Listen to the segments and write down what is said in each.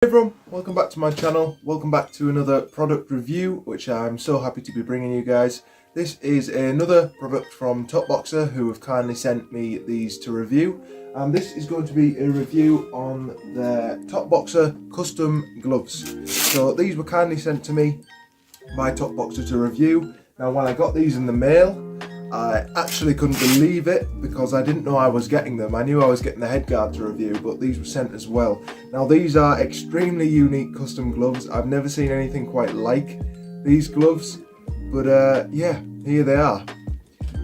Hey everyone, welcome back to my channel. Welcome back to another product review, which I'm so happy to be bringing you guys. This is another product from TopBoxer, who have kindly sent me these to review. And this is going to be a review on their TopBoxer Custom Gloves. So these were kindly sent to me by TopBoxer to review. Now when I got these in the mail, I actually couldn't believe it because I didn't know I was getting them. I knew I was getting the headguard to review, but these were sent as well. Now these are extremely unique custom gloves. I've never seen anything quite like these gloves, but yeah, here they are.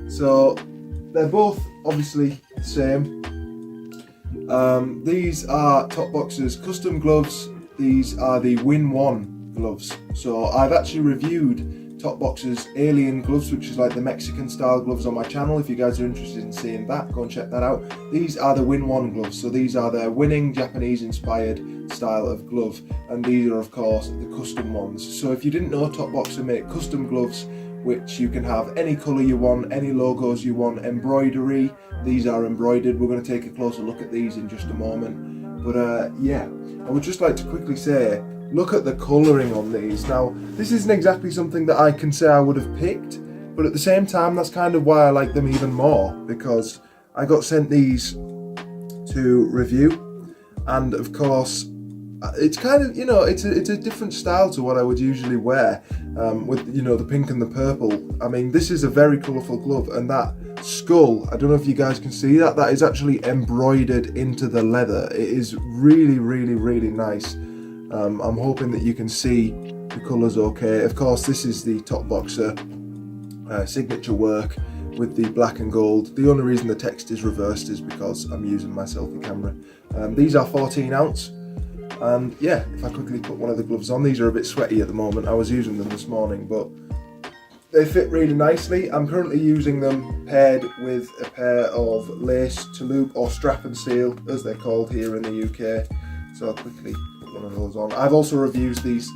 So they're both obviously the same. These are TopBoxer's custom gloves. These are the Win1 gloves. So I've actually reviewed TopBoxer's Alien gloves, which is like the Mexican style gloves, on my channel. If you guys are interested in seeing that, go and check that out. These are the Win1 gloves, so these are their winning Japanese inspired style of glove, and these are of course the custom ones. So if you didn't know, TopBoxer make custom gloves which you can have any colour you want, any logos you want, embroidery. These are embroidered. We're going to take a closer look at these in just a moment, but yeah, I would just like to quickly say, look at the colouring on these. Now, this isn't exactly something that I can say I would have picked, but at the same time, that's kind of why I like them even more, because I got sent these to review, and of course, it's kind of, you know, it's a different style to what I would usually wear, with, you know, the pink and the purple. I mean, this is a very colourful glove, and that skull, I don't know if you guys can see that, that is actually embroidered into the leather. It is really, really, really nice. I'm hoping that you can see the colours okay. Of course, this is the TopBoxer signature work with the black and gold. The only reason the text is reversed is because I'm using my selfie camera. These are 14 ounce, and yeah, if I quickly put one of the gloves on, these are a bit sweaty at the moment. I was using them this morning, but they fit really nicely. I'm currently using them paired with a pair of lace to loop, or strap and seal as they're called here in the UK. So I'll quickly put one of those on. I've also reviewed these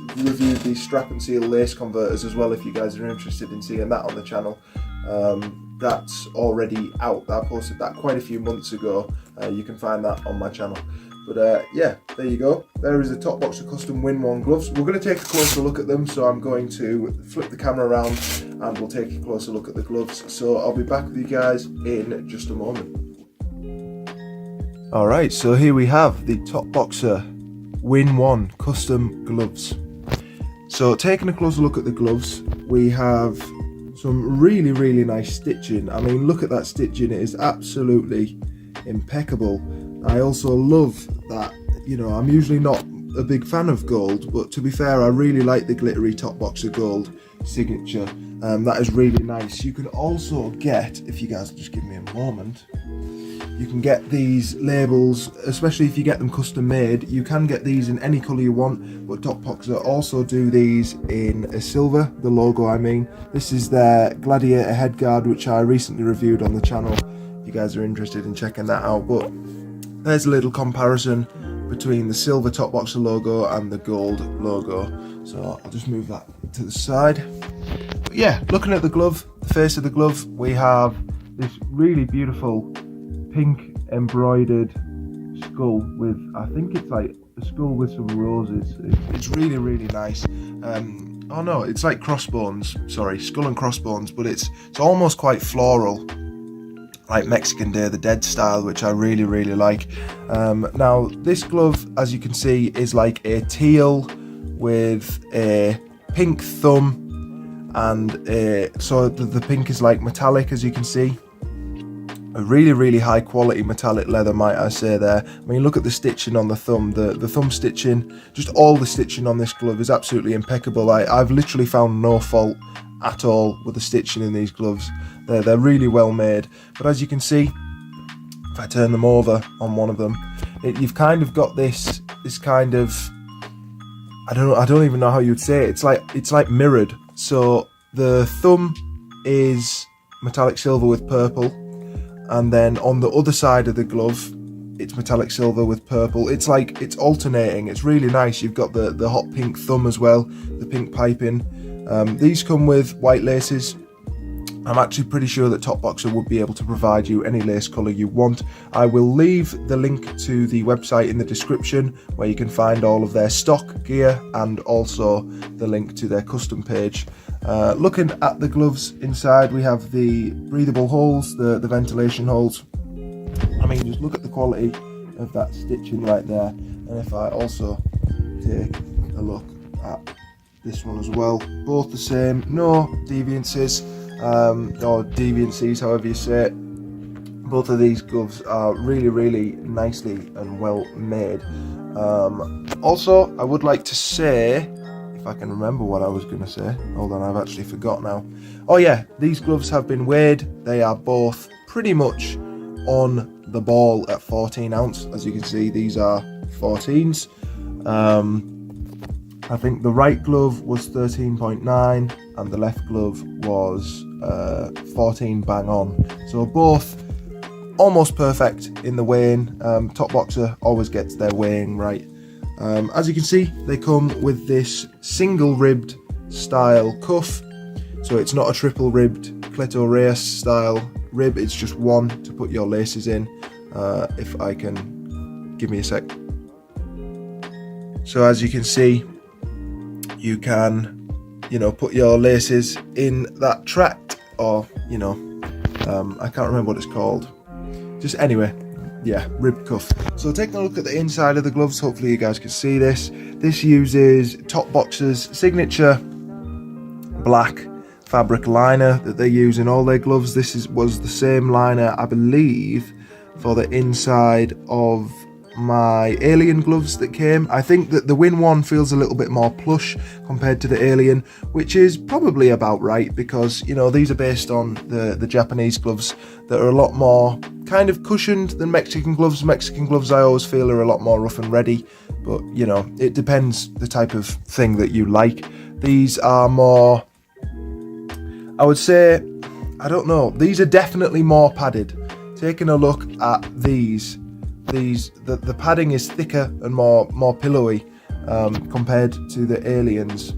strap and seal lace converters as well, if you guys are interested in seeing that on the channel. That's already out. I posted that quite a few months ago. You can find that on my channel. But yeah, there you go. There is the TopBoxer Custom Win1 gloves. We're going to take a closer look at them, so I'm going to flip the camera around and we'll take a closer look at the gloves. So I'll be back with you guys in just a moment. Alright, so here we have the TopBoxer Win1 Custom Gloves. So taking a closer look at the gloves, we have some really, really nice stitching. I mean, look at that stitching, it is absolutely impeccable. I also love that, you know, I'm usually not a big fan of gold, but to be fair, I really like the glittery TopBoxer gold signature. That is really nice. You can also get, if you guys just give me a moment, you can get these labels, especially if you get them custom made. You can get these in any colour you want, but TopBoxer also do these in a silver, the logo I mean. This is their Gladiator headguard, which I recently reviewed on the channel. If you guys are interested in checking that out, but there's a little comparison between the silver TopBoxer logo and the gold logo. So I'll just move that to the side. But yeah, looking at the glove, the face of the glove, we have this really beautiful pink embroidered skull with, I think it's like a skull with some roses. It's really, really nice. Oh no, it's like crossbones, sorry, skull and crossbones, but it's almost quite floral, like Mexican Day of the Dead style, which I really, really like. Now this glove, as you can see, is like a teal with a pink thumb, and so the pink is like metallic, as you can see. A really, really high quality metallic leather, might I say there. I mean, look at the stitching on the thumb, the thumb stitching, just all the stitching on this glove is absolutely impeccable. I've literally found no fault at all with the stitching in these gloves. They're really well made. But as you can see, if I turn them over on one of them, you've kind of got this kind of, I don't even know how you'd say it. It's like mirrored. So the thumb is metallic silver with purple, and then on the other side of the glove, it's metallic silver with purple. It's like it's alternating. It's really nice. You've got the hot pink thumb as well, the pink piping. These come with white laces I'm actually pretty sure that TopBoxer would be able to provide you any lace colour you want. I will leave the link to the website in the description where you can find all of their stock gear and also the link to their custom page. Looking at the gloves inside, we have the breathable holes, the ventilation holes. I mean, just look at the quality of that stitching right there. And if I also take a look at this one as well, both the same, no deviances. Or deviancies, however you say it. Both of these gloves are really nicely and well made. Also, I would like to say, if I can remember what I was going to say, hold on, I've actually forgot now. Oh yeah, these gloves have been weighed. They are both pretty much on the ball at 14 ounce. As you can see, these are 14s. I think the right glove was 13.9 and the left glove was 14 bang on. So both almost perfect in the weighing. TopBoxer always gets their weighing right. As you can see, they come with this single ribbed style cuff. So it's not a triple ribbed clitoris style rib, it's just one to put your laces in. If I can, give me a sec. So as you can see, you can, put your laces in that tract, or, I can't remember what it's called. Just anyway, yeah, rib cuff. So taking a look at the inside of the gloves, hopefully you guys can see this. This uses TopBoxer's signature black fabric liner that they use in all their gloves. This was the same liner, I believe, for the inside of my Alien gloves that came. I think that the Win1 feels a little bit more plush compared to the Alien, which is probably about right, because these are based on the Japanese gloves that are a lot more kind of cushioned than Mexican gloves. Mexican gloves I always feel are a lot more rough and ready, but it depends the type of thing that you like. These are more, I would say, I don't know, these are definitely more padded. Taking a look at these, the padding is thicker and more pillowy compared to the Aliens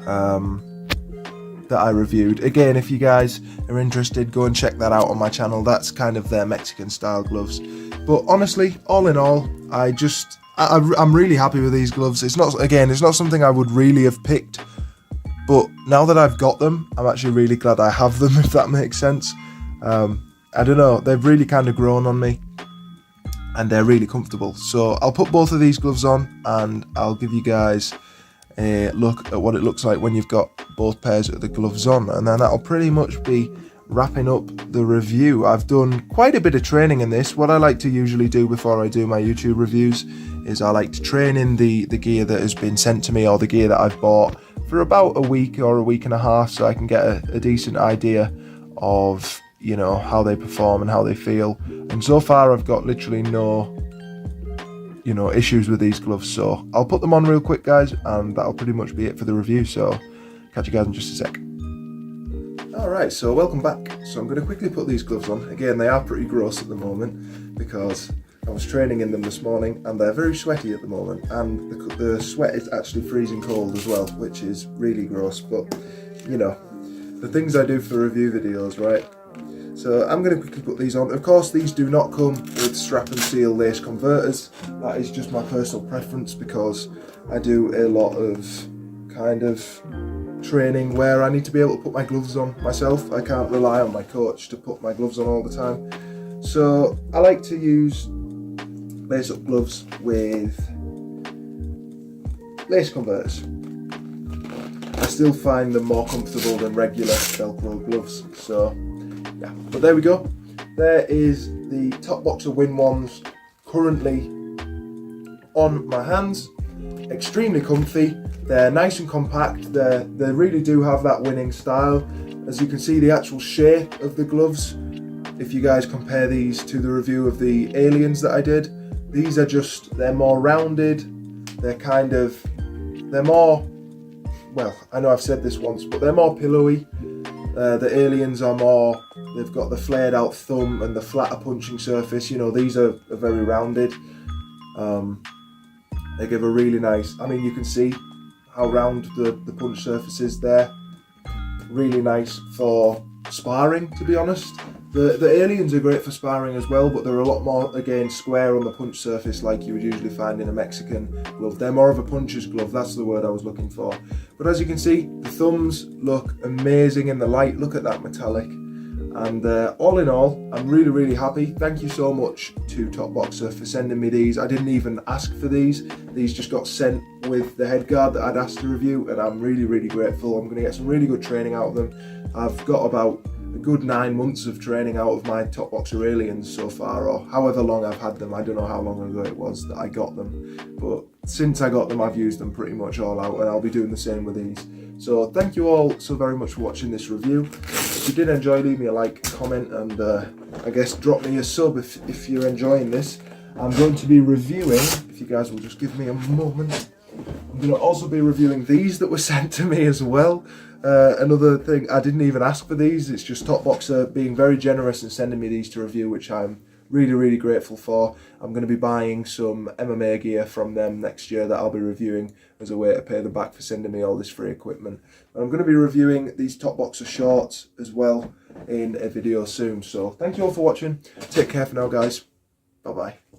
that I reviewed. Again, if you guys are interested, go and check that out on my channel. That's kind of their Mexican style gloves. But honestly, all in all, I'm really happy with these gloves. It's not something I would really have picked, but now that I've got them, I'm actually really glad I have them, if that makes sense. I don't know, they've really kind of grown on me, and they're really comfortable. So I'll put both of these gloves on and I'll give you guys a look at what it looks like when you've got both pairs of the gloves on, and then that'll pretty much be wrapping up the review. I've done quite a bit of training in this. What I like to usually do before I do my YouTube reviews is I like to train in the gear that has been sent to me, or the gear that I've bought, for about a week or a week and a half, so I can get a decent idea of how they perform and how they feel. And so far I've got literally no issues with these gloves. So I'll put them on real quick, guys, and that'll pretty much be it for the review. So catch you guys in just a sec. Alright, so welcome back. So I'm going to quickly put these gloves on. Again, they are pretty gross at the moment because I was training in them this morning and they're very sweaty at the moment, and the sweat is actually freezing cold as well, which is really gross, but the things I do for review videos, right? So I'm going to quickly put these on. Of course, these do not come with strap and seal lace converters. That is just my personal preference because I do a lot of kind of training where I need to be able to put my gloves on myself. I can't rely on my coach to put my gloves on all the time. So I like to use lace up gloves with lace converters. I still find them more comfortable than regular Velcro gloves. So yeah, but there we go. There is the TopBoxer Win1s currently on my hands. Extremely comfy. They're nice and compact. They really do have that winning style. As you can see, the actual shape of the gloves, if you guys compare these to the review of the Aliens that I did, these are they're more rounded. They're more, well, I know I've said this once, but they're more pillowy. The Aliens are more, they've got the flared out thumb and the flatter punching surface. These are very rounded. They give a really nice, you can see how round the punch surface is there. really nice for sparring, to be honest. The aliens are great for sparring as well, but they're a lot more, again, square on the punch surface like you would usually find in a Mexican glove. They're more of a puncher's glove, that's the word I was looking for. But as you can see, the thumbs look amazing in the light. Look at that metallic. And all in all, I'm really happy. Thank you so much to TopBoxer for sending me these. I didn't even ask for these. These just got sent with the headguard that I'd asked to review, and I'm really grateful. I'm going to get some really good training out of them. I've got about a good 9 months of training out of my TopBoxer aliens so far, or however long I've had them. I don't know how long ago it was that I got them, but since I got them, I've used them pretty much all out, and I'll be doing the same with these. So thank you all so very much for watching this review. If you did enjoy, leave me a like, comment, and I guess drop me a sub if you're enjoying this. I'm going to be reviewing, if you guys will just give me a moment, I'm going to also be reviewing these that were sent to me as well. Another thing, I didn't even ask for these, it's just TopBoxer being very generous and sending me these to review, which I'm really grateful for. I'm going to be buying some MMA gear from them next year that I'll be reviewing as a way to pay them back for sending me all this free equipment. And I'm going to be reviewing these TopBoxer shorts as well in a video soon. So thank you all for watching. Take care for now, guys. Bye bye.